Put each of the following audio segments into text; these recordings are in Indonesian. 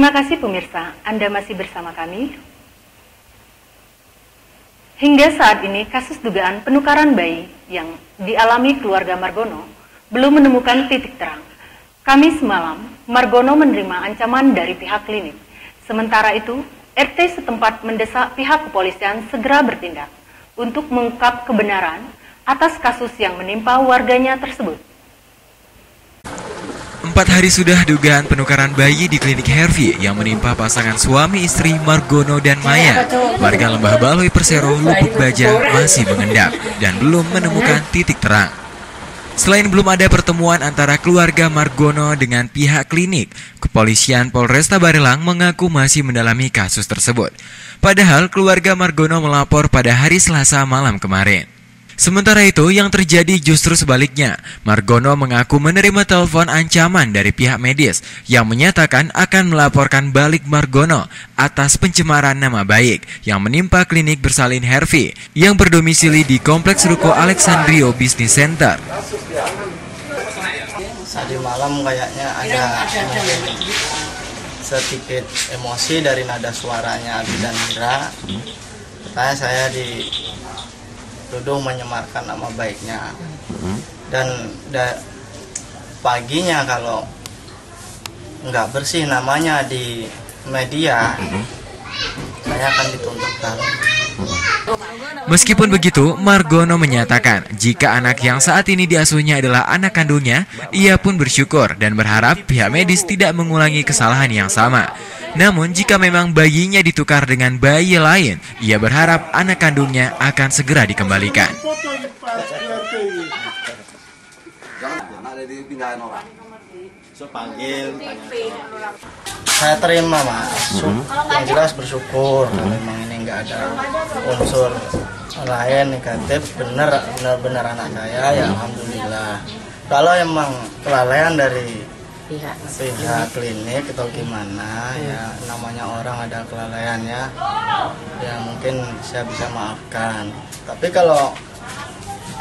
Terima kasih pemirsa, Anda masih bersama kami. Hingga saat ini kasus dugaan penukaran bayi yang dialami keluarga Margono belum menemukan titik terang. Kamis malam, Margono menerima ancaman dari pihak klinik. Sementara itu, RT setempat mendesak pihak kepolisian segera bertindak untuk mengungkap kebenaran atas kasus yang menimpa warganya tersebut. 4 hari sudah dugaan penukaran bayi di klinik Hervey yang menimpa pasangan suami istri Margono dan Maya. Warga Lembah Baloi Persero, Lubuk Baja masih mengendap dan belum menemukan titik terang. Selain belum ada pertemuan antara keluarga Margono dengan pihak klinik, kepolisian Polresta Barelang mengaku masih mendalami kasus tersebut. Padahal keluarga Margono melapor pada hari Selasa malam kemarin. Sementara itu, yang terjadi justru sebaliknya. Margono mengaku menerima telepon ancaman dari pihak medis yang menyatakan akan melaporkan balik Margono atas pencemaran nama baik yang menimpa klinik bersalin Hervey yang berdomisili di Kompleks Ruko Alexandrio Business Center. Tadi malam kayaknya ada sedikit emosi dari nada suaranya Abi dan Indra. Katanya saya dituduh menyemarkan nama baiknya, dan paginya kalau nggak bersih namanya di media, saya akan dituntut. Meskipun begitu, Margono menyatakan jika anak yang saat ini diasuhnya adalah anak kandungnya, ia pun bersyukur dan berharap pihak medis tidak mengulangi kesalahan yang sama. Namun jika memang bayinya ditukar dengan bayi lain, ia berharap anak kandungnya akan segera dikembalikan. Saya terima, Mas. Yang jelas bersyukur. Memang ini nggak ada unsur lain negatif, benar-benar anak saya, ya alhamdulillah. Kalau emang kelalaian dari pihak klinik atau gimana, ya namanya orang ada kelalaiannya, ya mungkin saya bisa maafkan. Tapi kalau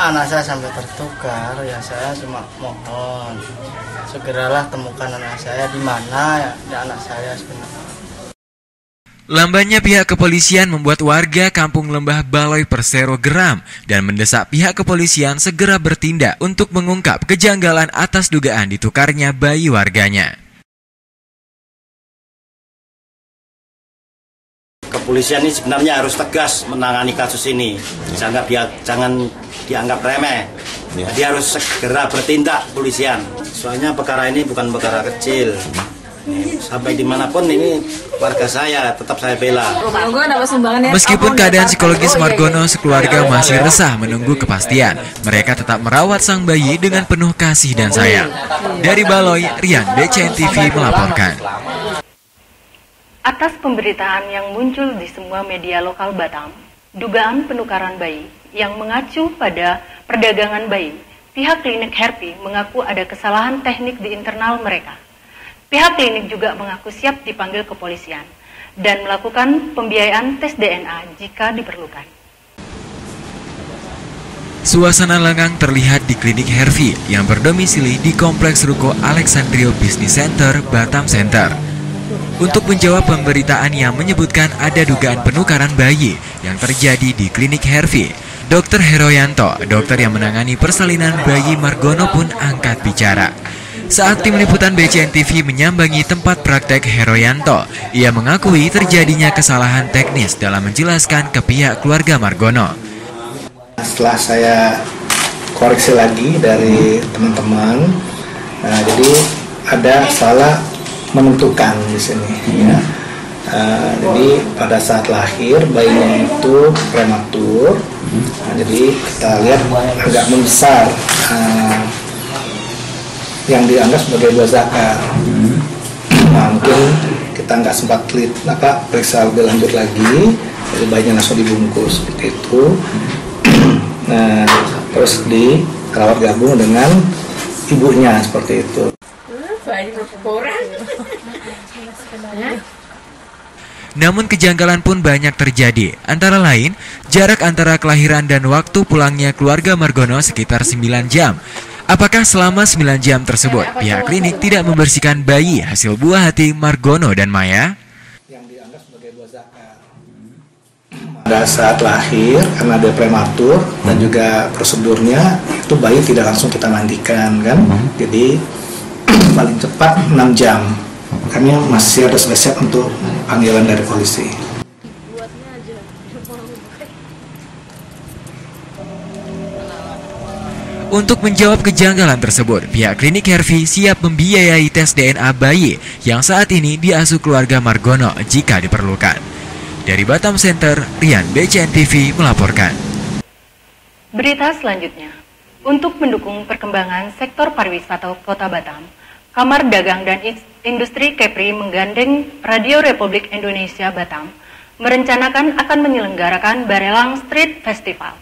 anak saya sampai tertukar, ya saya cuma mohon segeralah temukan anak saya, di mana ya anak saya sebenarnya. Lambannya pihak kepolisian membuat warga kampung Lembah Baloi Persero geram dan mendesak pihak kepolisian segera bertindak untuk mengungkap kejanggalan atas dugaan ditukarnya bayi warganya. Kepolisian ini sebenarnya harus tegas menangani kasus ini, jangan dianggap remeh. Dia harus segera bertindak kepolisian. Soalnya perkara ini bukan perkara kecil. Sampai dimanapun ini warga saya, tetap saya bela. Meskipun keadaan psikologis Margono sekeluarga masih resah menunggu kepastian, mereka tetap merawat sang bayi dengan penuh kasih dan sayang. Dari Baloi, Rian, BCN TV melaporkan. Atas pemberitaan yang muncul di semua media lokal Batam, dugaan penukaran bayi yang mengacu pada perdagangan bayi, pihak klinik Hervey mengaku ada kesalahan teknik di internal mereka. Pihak klinik juga mengaku siap dipanggil kepolisian dan melakukan pembiayaan tes DNA jika diperlukan. Suasana lengang terlihat di klinik Hervey yang berdomisili di Kompleks Ruko Alexandrio Business Center, Batam Center. Untuk menjawab pemberitaan yang menyebutkan ada dugaan penukaran bayi yang terjadi di klinik Hervey, Dr. Heroyanto, dokter yang menangani persalinan bayi Margono pun angkat bicara. Saat tim liputan BCN TV menyambangi tempat praktek Heroyanto, ia mengakui terjadinya kesalahan teknis dalam menjelaskan ke pihak keluarga Margono. Setelah saya koreksi lagi dari teman-teman, jadi ada salah menentukan di sini. Ya. Jadi pada saat lahir bayinya itu prematur, jadi kita lihat agak membesar. Yang dianggap sebagai buah zakar. Nah, mungkin kita nggak sempat periksa lebih lanjut lagi, jadi bayinya langsung dibungkus seperti itu. Nah, terus dirawat gabung dengan ibunya seperti itu. Namun kejanggalan pun banyak terjadi, antara lain jarak antara kelahiran dan waktu pulangnya keluarga Margono sekitar 9 jam. Apakah selama 9 jam tersebut pihak klinik tidak membersihkan bayi hasil buah hati Margono dan Maya? Yang dianggap sebagai buah zakat. Pada saat lahir, karena dia prematur dan juga prosedurnya itu bayi tidak langsung kita mandikan kan, jadi paling cepat 6 jam. Kami masih ada siap untuk panggilan dari polisi. Untuk menjawab kejanggalan tersebut, pihak klinik Hervi siap membiayai tes DNA bayi yang saat ini diasuh keluarga Margono jika diperlukan. Dari Batam Center, Rian BCN TV melaporkan. Berita selanjutnya, untuk mendukung perkembangan sektor pariwisata Kota Batam, Kamar Dagang dan Industri Kepri menggandeng Radio Republik Indonesia Batam merencanakan akan menyelenggarakan Barelang Street Festival.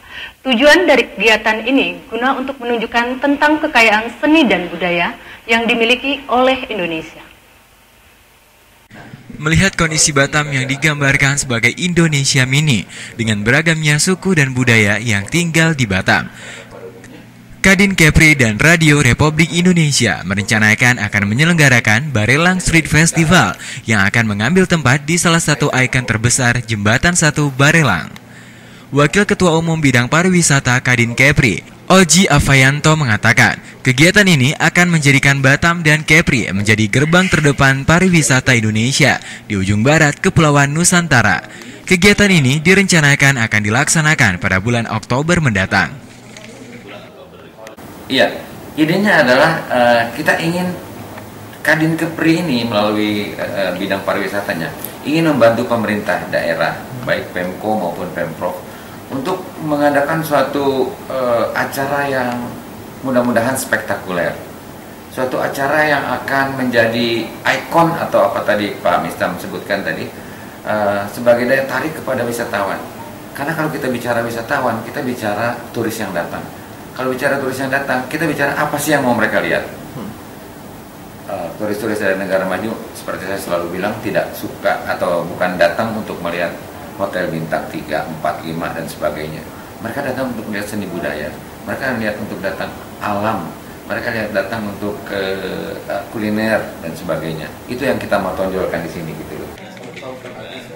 Tujuan dari kegiatan ini guna untuk menunjukkan tentang kekayaan seni dan budaya yang dimiliki oleh Indonesia. Melihat kondisi Batam yang digambarkan sebagai Indonesia mini dengan beragamnya suku dan budaya yang tinggal di Batam, Kadin Kepri dan Radio Republik Indonesia merencanakan akan menyelenggarakan Barelang Street Festival yang akan mengambil tempat di salah satu ikon terbesar Jembatan 1 Barelang. Wakil Ketua Umum Bidang Pariwisata Kadin Kepri, Oji Avayanto mengatakan, kegiatan ini akan menjadikan Batam dan Kepri menjadi gerbang terdepan pariwisata Indonesia di ujung barat Kepulauan Nusantara. Kegiatan ini direncanakan akan dilaksanakan pada bulan Oktober mendatang. Iya, idenya adalah kita ingin Kadin Kepri ini melalui bidang pariwisatanya ingin membantu pemerintah daerah, baik Pemko maupun Pemprov, untuk mengadakan suatu acara yang mudah-mudahan spektakuler, suatu acara yang akan menjadi ikon atau apa tadi Pak Mistam sebutkan tadi, sebagai daya tarik kepada wisatawan. Karena kalau kita bicara wisatawan, kita bicara turis yang datang. Kalau bicara turis yang datang, kita bicara apa sih yang mau mereka lihat? Turis-turis dari negara maju, seperti saya selalu bilang, tidak suka atau bukan datang untuk melihat hotel bintang 3, 4, 5 dan sebagainya. Mereka datang untuk melihat seni budaya, mereka lihat untuk datang alam, mereka lihat datang untuk kuliner dan sebagainya. Itu yang kita mau tonjolkan di sini gitu loh.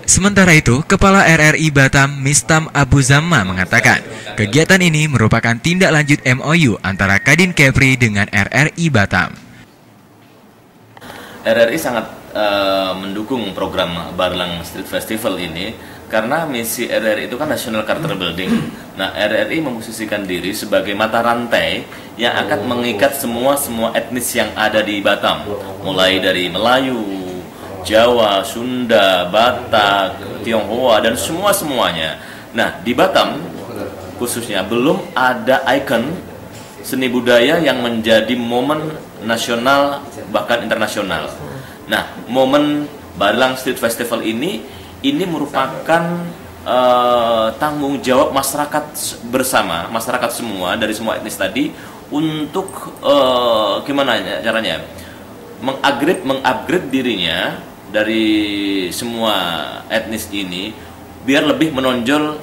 Sementara itu, Kepala RRI Batam Mistam Abu Zamma mengatakan, kegiatan ini merupakan tindak lanjut MOU antara Kadin Kepri dengan RRI Batam. RRI sangat mendukung program Barelang Street Festival ini karena misi RRI itu kan National Charter Building. Nah, RRI memposisikan diri sebagai mata rantai yang akan mengikat semua etnis yang ada di Batam, mulai dari Melayu, Jawa, Sunda, Batak, Tionghoa, dan semuanya. Nah, di Batam khususnya belum ada ikon seni budaya yang menjadi momen nasional bahkan internasional. Nah, momen Barelang Street Festival ini merupakan tanggung jawab masyarakat bersama, masyarakat semua dari semua etnis tadi untuk gimana caranya mengupgrade dirinya dari semua etnis ini biar lebih menonjol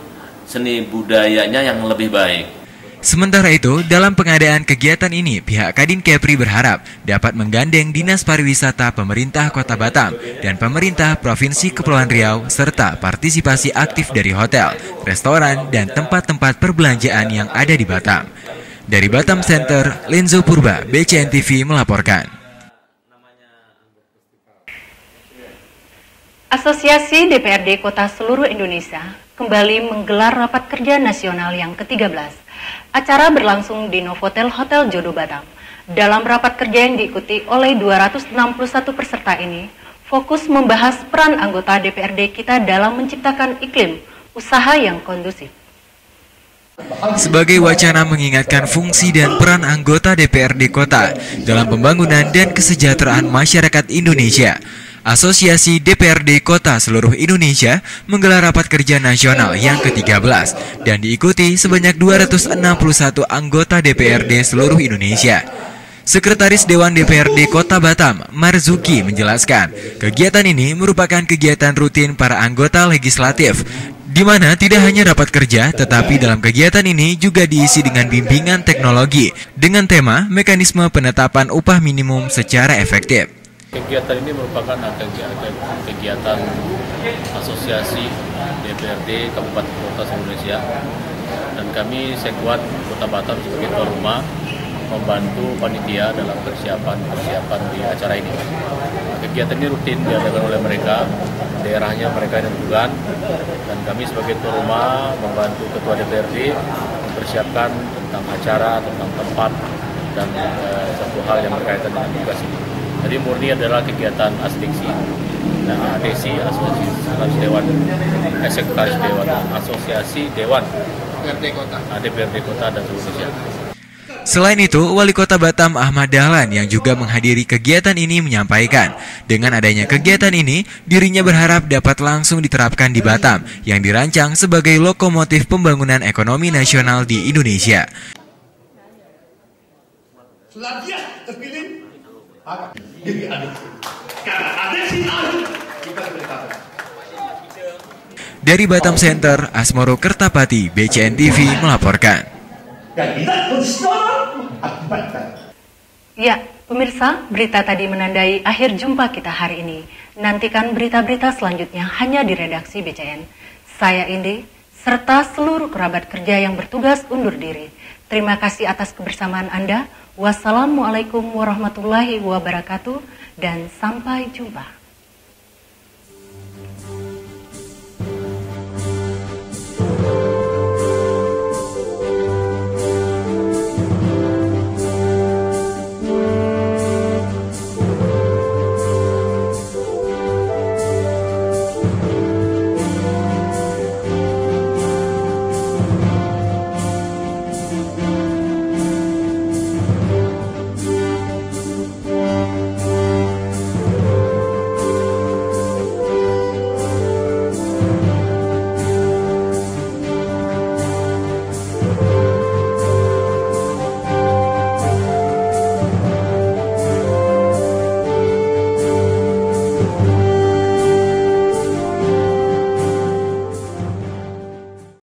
seni budayanya yang lebih baik. Sementara itu, dalam pengadaan kegiatan ini, pihak Kadin Kepri berharap dapat menggandeng Dinas Pariwisata Pemerintah Kota Batam dan Pemerintah Provinsi Kepulauan Riau serta partisipasi aktif dari hotel, restoran, dan tempat-tempat perbelanjaan yang ada di Batam. Dari Batam Center, Lenzo Purba, BCN TV melaporkan. Asosiasi DPRD Kota seluruh Indonesia kembali menggelar rapat kerja nasional yang ke-13. Acara berlangsung di Novotel Hotel Jodoh Batam. Dalam rapat kerja yang diikuti oleh 261 peserta ini, fokus membahas peran anggota DPRD kita dalam menciptakan iklim usaha yang kondusif. Sebagai wacana mengingatkan fungsi dan peran anggota DPRD Kota dalam pembangunan dan kesejahteraan masyarakat Indonesia, Asosiasi DPRD Kota seluruh Indonesia menggelar rapat kerja nasional yang ke-13 dan diikuti sebanyak 261 anggota DPRD seluruh Indonesia. Sekretaris Dewan DPRD Kota Batam, Marzuki, menjelaskan, kegiatan ini merupakan kegiatan rutin para anggota legislatif Di mana tidak hanya rapat kerja, tetapi dalam kegiatan ini juga diisi dengan bimbingan teknologi dengan tema mekanisme penetapan upah minimum secara efektif. Kegiatan ini merupakan kegiatan asosiasi DPRD Kabupaten Kota Indonesia, dan kami Sekuat Kota Batam sebagai tuan rumah membantu panitia dalam persiapan di acara ini. Kegiatan ini rutin diadakan oleh mereka, daerahnya mereka yang tentukan, dan kami sebagai tuan rumah membantu Ketua DPRD mempersiapkan tentang acara, tentang tempat, dan satu hal yang berkaitan dengan tugas ini. Jadi murni adalah kegiatan ASDEKSI, dan ADESI, Asosiasi Sekretaris Dewan, Sekretaris Dewan, Asosiasi Dewan DPRD Kota dan seluruh Indonesia. Selain itu, Wali Kota Batam Ahmad Dahlan yang juga menghadiri kegiatan ini menyampaikan, dengan adanya kegiatan ini, dirinya berharap dapat langsung diterapkan di Batam yang dirancang sebagai lokomotif pembangunan ekonomi nasional di Indonesia. Dari Batam Center, Asmoro Kertapati, BCN TV melaporkan. Ya, pemirsa, berita tadi menandai akhir jumpa kita hari ini. Nantikan berita-berita selanjutnya hanya di redaksi BCN. Saya Indi, serta seluruh kerabat kerja yang bertugas undur diri. Terima kasih atas kebersamaan Anda. Wassalamualaikum warahmatullahi wabarakatuh, dan sampai jumpa.